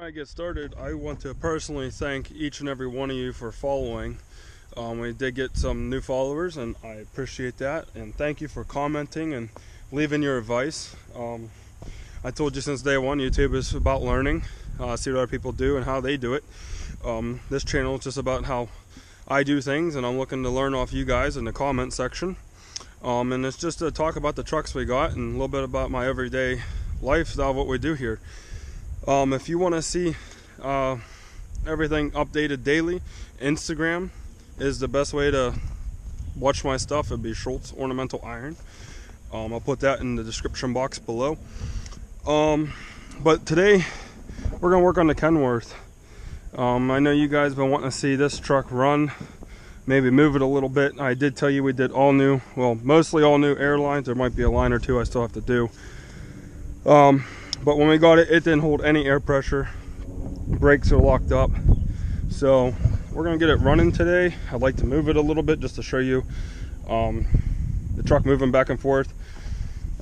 I get started, I want to personally thank each and every one of you for following. We did get some new followers and I appreciate that, and thank you for commenting and leaving your advice. I told you since day one, YouTube is about learning, see what other people do and how they do it. This channel is just about how I do things, and I'm looking to learn off you guys in the comment section. And it's just to talk about the trucks we got and a little bit about my everyday lifestyle, what we do here. If you want to see everything updated daily, Instagram is the best way to watch my stuff. It'd be Schultz Ornamental Iron. I'll put that in the description box below. But today we're gonna work on the Kenworth. I know you guys been wanting to see this truck run, maybe move it a little bit. I did tell you we did all new, well, mostly all new air lines. There might be a line or two I still have to do. But when we got it, it didn't hold any air pressure. Brakes are locked up. So we're gonna get it running today. I'd like to move it a little bit just to show you the truck moving back and forth.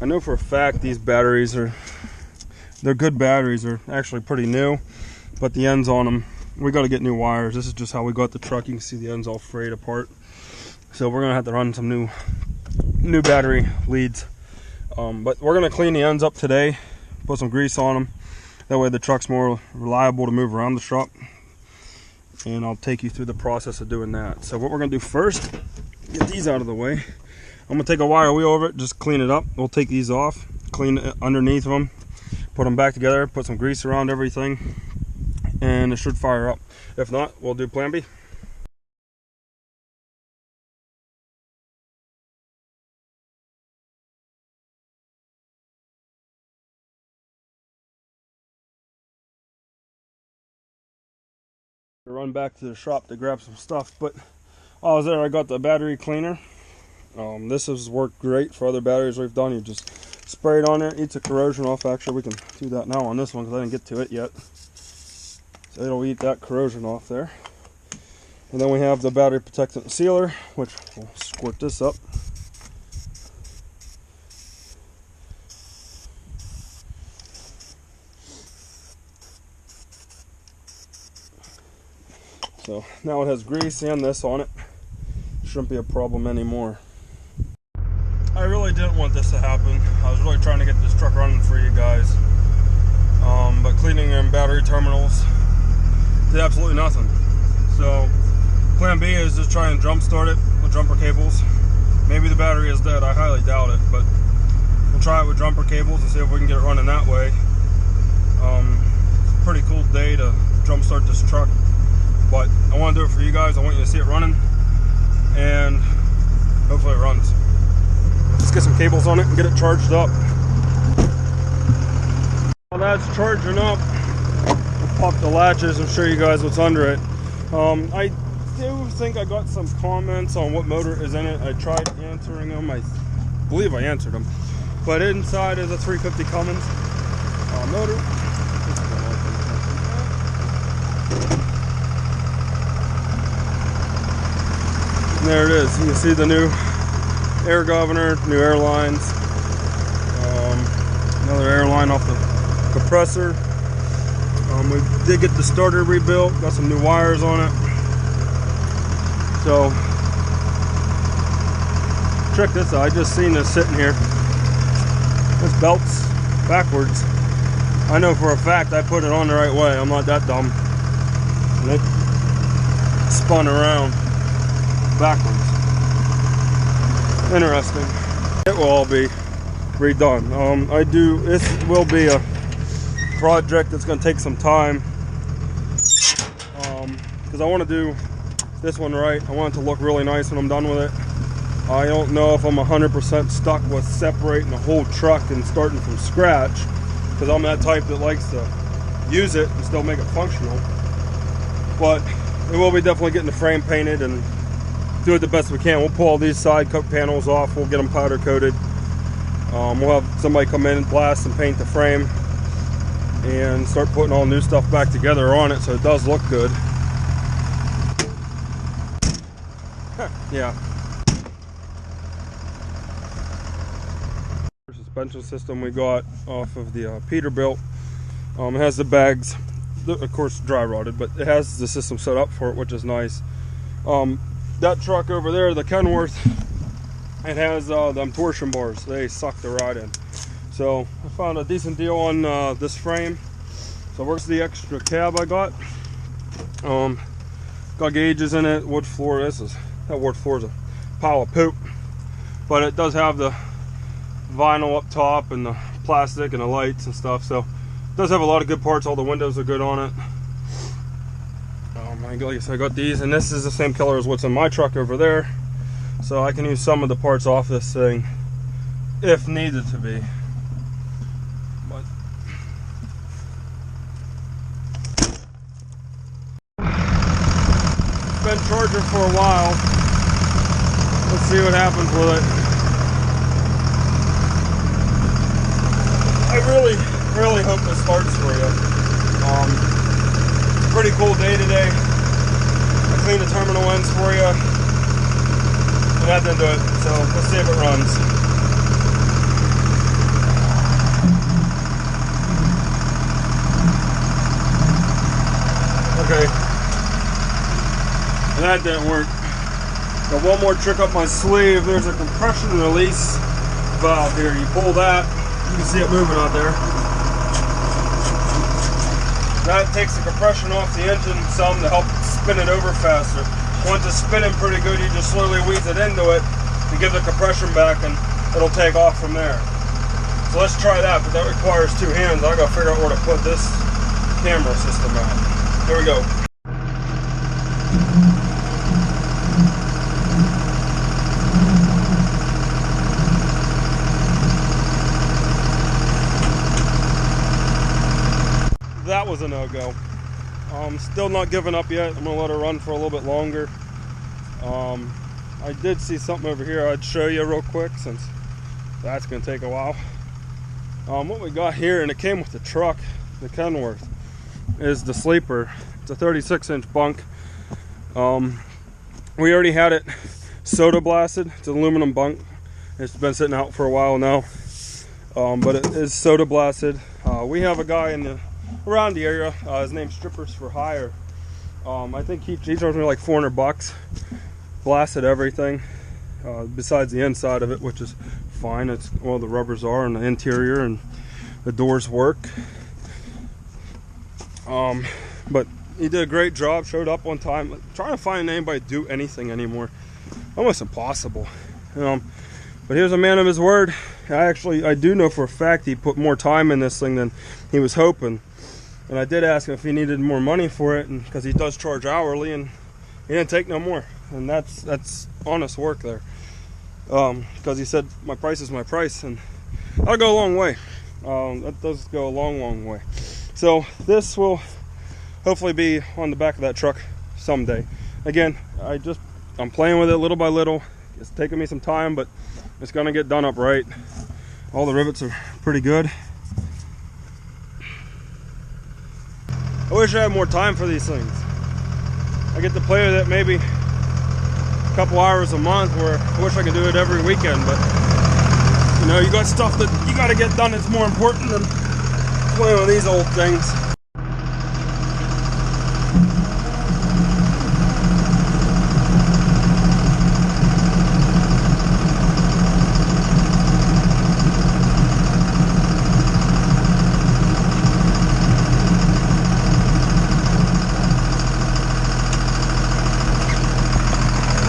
I know for a fact these batteries they're good batteries. They're actually pretty new, but the ends on them, we got to get new wires. This is just how we got the truck. You can see the ends all frayed apart. So we're gonna have to run some new battery leads. But we're gonna clean the ends up today, put some grease on them. That way the truck's more reliable to move around the shop. And I'll take you through the process of doing that. So what we're gonna do first, get these out of the way. I'm gonna take a wire wheel over it, just clean it up. We'll take these off, clean it underneath them, put them back together, put some grease around everything, and it should fire up. If not, we'll do plan B. Run back to the shop to grab some stuff, but while I was there, I got the battery cleaner. This has worked great for other batteries we've done. You just spray it on there, eats the corrosion off. Actually, we can do that now on this one because I didn't get to it yet. So it'll eat that corrosion off there. And then we have the battery protectant sealer, which we'll squirt this up. So now it has grease and this on it. Shouldn't be a problem anymore. I really didn't want this to happen. I was really trying to get this truck running for you guys. But cleaning them battery terminals did absolutely nothing. So plan B is just try and jump start it with jumper cables. Maybe the battery is dead. I highly doubt it, but we'll try it with jumper cables and see if we can get it running that way. It's a pretty cool day to jump start this truck. But I want to do it for you guys. I want you to see it running, and hopefully it runs. Let's get some cables on it and get it charged up. While that's charging up, I'll pop the latches and show you guys what's under it. I do think I got some comments on what motor is in it. I tried answering them. I believe I answered them. But inside is a 350 Cummins motor. And there it is. You can see the new air governor, new air lines, another air line off the compressor. We did get the starter rebuilt, got some new wires on it. So check this out. I just seen this sitting here. This belt's backwards. I know for a fact I put it on the right way. I'm not that dumb. And it spun around backwards. Interesting. It will all be redone. This will be a project that's going to take some time, because I want to do this one right. I want it to look really nice when I'm done with it. I don't know if I'm 100% stuck with separating the whole truck and starting from scratch, because I'm that type that likes to use it and still make it functional. But it will be definitely getting the frame painted and do it the best we can. We'll pull all these side coat panels off. We'll get them powder coated. We'll have somebody come in and blast and paint the frame and start putting all new stuff back together on it so it does look good. Yeah. Suspension system we got off of the Peterbilt. It has the bags of course dry rotted, but it has the system set up for it, which is nice. That truck over there, the Kenworth, it has them torsion bars. They suck the ride in. So I found a decent deal on this frame. So where's the extra cab I got? Got gauges in it, wood floor. That wood floor is a pile of poop, but it does have the vinyl up top and the plastic and the lights and stuff. So it does have a lot of good parts. All the windows are good on it. I guess I got these, and this is the same color as what's in my truck over there, so I can use some of the parts off this thing if needed to be. But it's been charging for a while. Let's see what happens with it. I really hope this starts for you. Pretty cool day today. I cleaned the terminal ends for you, and that didn't do it, so let's see if it runs. Okay, and that didn't work. Got one more trick up my sleeve. There's a compression release valve here. You pull that, you can see it moving out there. That takes the compression off the engine some to help spin it over faster. Once it's spinning pretty good, you just slowly wheeze it into it to give the compression back, and it'll take off from there. So let's try that, but that requires two hands. I gotta figure out where to put this camera system at. Here we go. That was a no-go. Still not giving up yet. I'm gonna let her run for a little bit longer. I did see something over here I'd show you real quick, since that's gonna take a while. What we got here, and it came with the truck, the Kenworth, is the sleeper. It's a 36-inch bunk. We already had it soda blasted. It's an aluminum bunk. It's been sitting out for a while now, but it is soda blasted. We have a guy around the area. His name's Strippers for Hire. I think he charged me like $400. Blasted everything besides the inside of it, which is fine. It's all the rubbers are, and the interior, and the doors work. But he did a great job. Showed up on time. Trying to find anybody to do anything anymore, almost impossible. But here's a man of his word. I do know for a fact he put more time in this thing than he was hoping. And I did ask him if he needed more money for it, and because he does charge hourly, and he didn't take no more. And that's honest work there. Because he said my price is my price, and that'll go a long way. That does go a long way. So this will hopefully be on the back of that truck someday. Again, I'm playing with it little by little. It's taking me some time, but it's gonna get done up right. All the rivets are pretty good. I wish I had more time for these things. I get to play with it maybe a couple hours a month, where I wish I could do it every weekend, but you know, you got stuff that you got to get done that's more important than playing with these old things.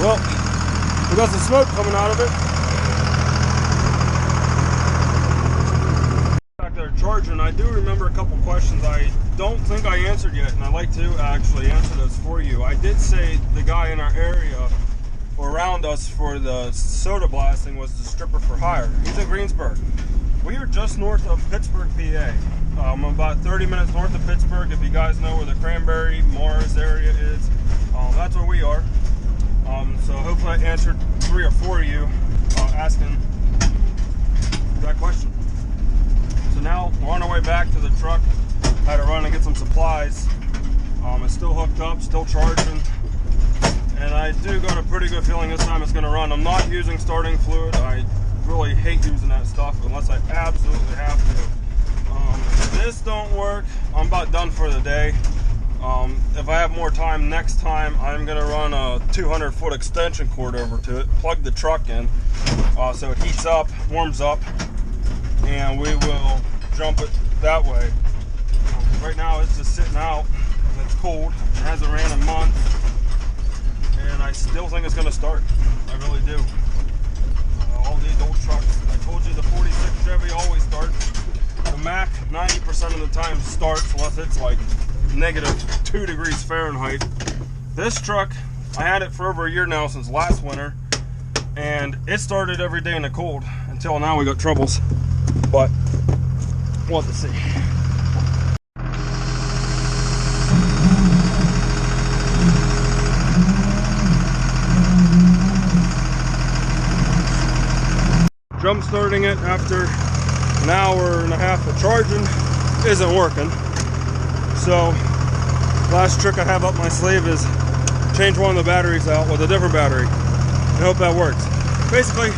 Well, we got some smoke coming out of it. Back there charging, I do remember a couple questions I don't think I answered yet, and I'd like to actually answer those for you. I did say the guy in our area or around us for the soda blasting was the Stripper for Hire. He's in Greensburg. We are just north of Pittsburgh, PA. I'm about 30 minutes north of Pittsburgh. If you guys know where the Cranberry, Mars area is, that's where we are. So hopefully I answered 3 or 4 of you asking that question. So now we're on our way back to the truck. I had to run and get some supplies. It's still hooked up, still charging, and I do got a pretty good feeling this time it's going to run. I'm not using starting fluid. I really hate using that stuff unless I absolutely have to. this don't work, I'm about done for the day. If I have more time next time, I'm gonna run a 200-foot extension cord over to it, plug the truck in, so it heats up, warms up, and we will jump it that way. Right now it's just sitting out and it's cold. It hasn't ran a month, and I still think it's gonna start. I really do. All these old trucks, I told you the 46 Chevy always starts. The Mack 90% of the time starts unless it's like -2 degrees Fahrenheit. This truck, I had it for over a year now, since last winter, and it started every day in the cold until now. We got troubles, but we'll have to see. Jump starting it after an hour and a half of charging isn't working. So last trick I have up my sleeve is change one of the batteries out with a different battery. I hope that works. Basically,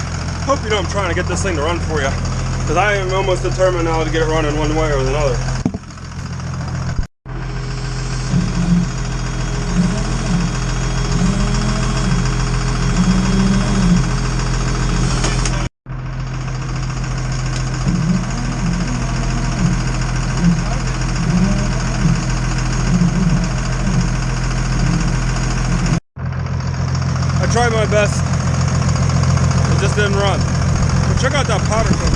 hope you know I'm trying to get this thing to run for you, because I am almost determined now to get it running one way or another. I tried my best, it just didn't run. But check out that powder coat.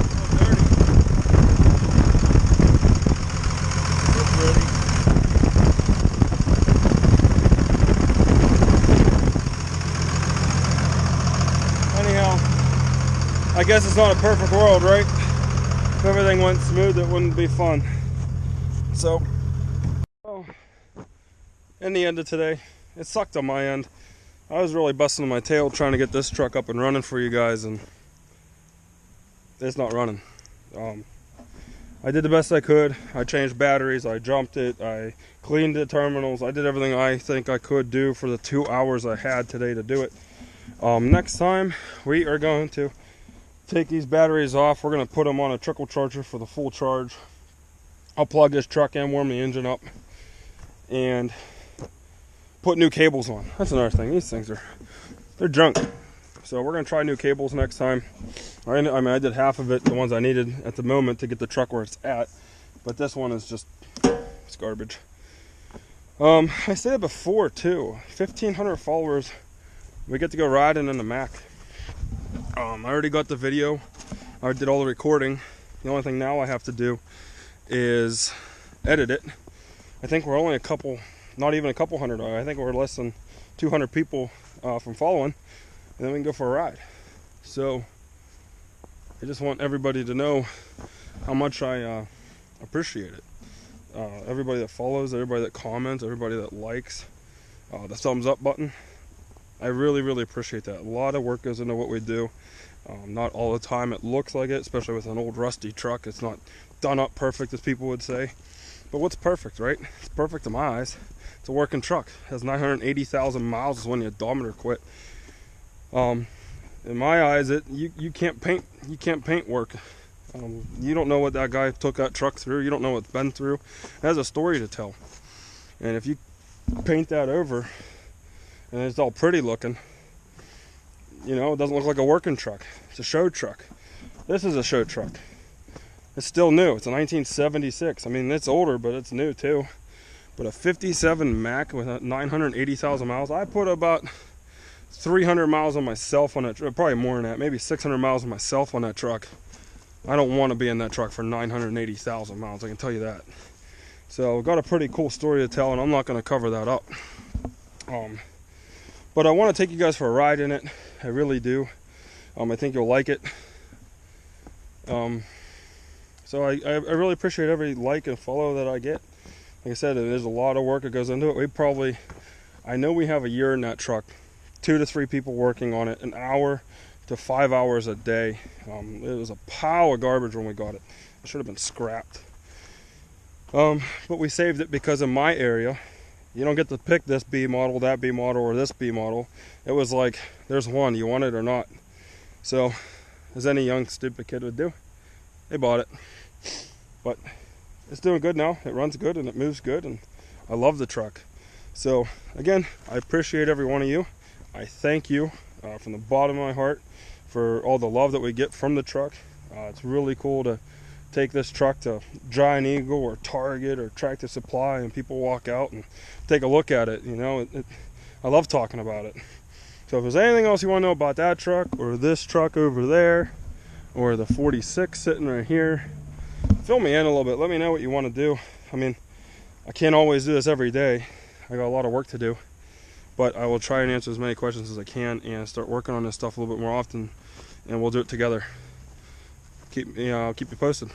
So dirty. So pretty. Anyhow, I guess it's not a perfect world, right? If everything went smooth, it wouldn't be fun. So, well, in the end of today, it sucked on my end. I was really busting my tail trying to get this truck up and running for you guys, and it's not running. I did the best I could. I changed batteries, I jumped it, I cleaned the terminals, I did everything I think I could do for the 2 hours I had today to do it. Next time, we are going to take these batteries off. We're going to put them on a trickle charger for the full charge. I'll plug this truck in, warm the engine up, and put new cables on. That's another thing. These things they're junk. So we're gonna try new cables next time. I mean, I did half of it, the ones I needed at the moment to get the truck where it's at, but this one is just, it's garbage. I said it before too. 1,500 followers. We get to go riding in the Mack. I already got the video. I did all the recording. The only thing now I have to do is edit it. I think we're only a couple, not even a couple hundred. I think we're less than 200 people from following, and then we can go for a ride. So I just want everybody to know how much I appreciate it. Everybody that follows, everybody that comments, everybody that likes, the thumbs up button. I really, really appreciate that. A lot of work goes into what we do. Not all the time it looks like it, especially with an old rusty truck. It's not done up perfect, as people would say. But what's perfect, right? It's perfect in my eyes. It's a working truck. It has 980,000 miles is when the odometer quit. In my eyes, you can't paint work. You don't know what that guy took that truck through. You don't know what it's been through. It has a story to tell. And if you paint that over and it's all pretty looking, you know, it doesn't look like a working truck. It's a show truck. This is a show truck. It's still new. It's a 1976. I mean, it's older, but it's new too. But a 57 Mack with 980,000 miles. I put about 300 miles on myself on that, probably more than that, maybe 600 miles on myself on that truck. I don't want to be in that truck for 980,000 miles, I can tell you that. So I've got a pretty cool story to tell, and I'm not going to cover that up. But I want to take you guys for a ride in it. I really do. I think you'll like it. So I really appreciate every like and follow that I get. Like I said, there's a lot of work that goes into it. I know we have a year in that truck. 2 to 3 people working on it, an hour to 5 hours a day. It was a pile of garbage when we got it. It should have been scrapped. But we saved it because in my area, you don't get to pick this B model, that B model, or this B model. It was like, there's one, you want it or not. So, as any young stupid kid would do, they bought it. But it's doing good now. It runs good and it moves good, and I love the truck. So again, I appreciate every one of you. I thank you from the bottom of my heart for all the love that we get from the truck. It's really cool to take this truck to Giant Eagle or Target or Tractor Supply, and people walk out and take a look at it. You know, I love talking about it. So if there's anything else you want to know about that truck, or this truck over there, or the 46 sitting right here, fill me in a little bit. Let me know what you want to do. I mean, I can't always do this every day. I got a lot of work to do, but I will try and answer as many questions as I can and start working on this stuff a little bit more often, and we'll do it together. I'll keep you posted.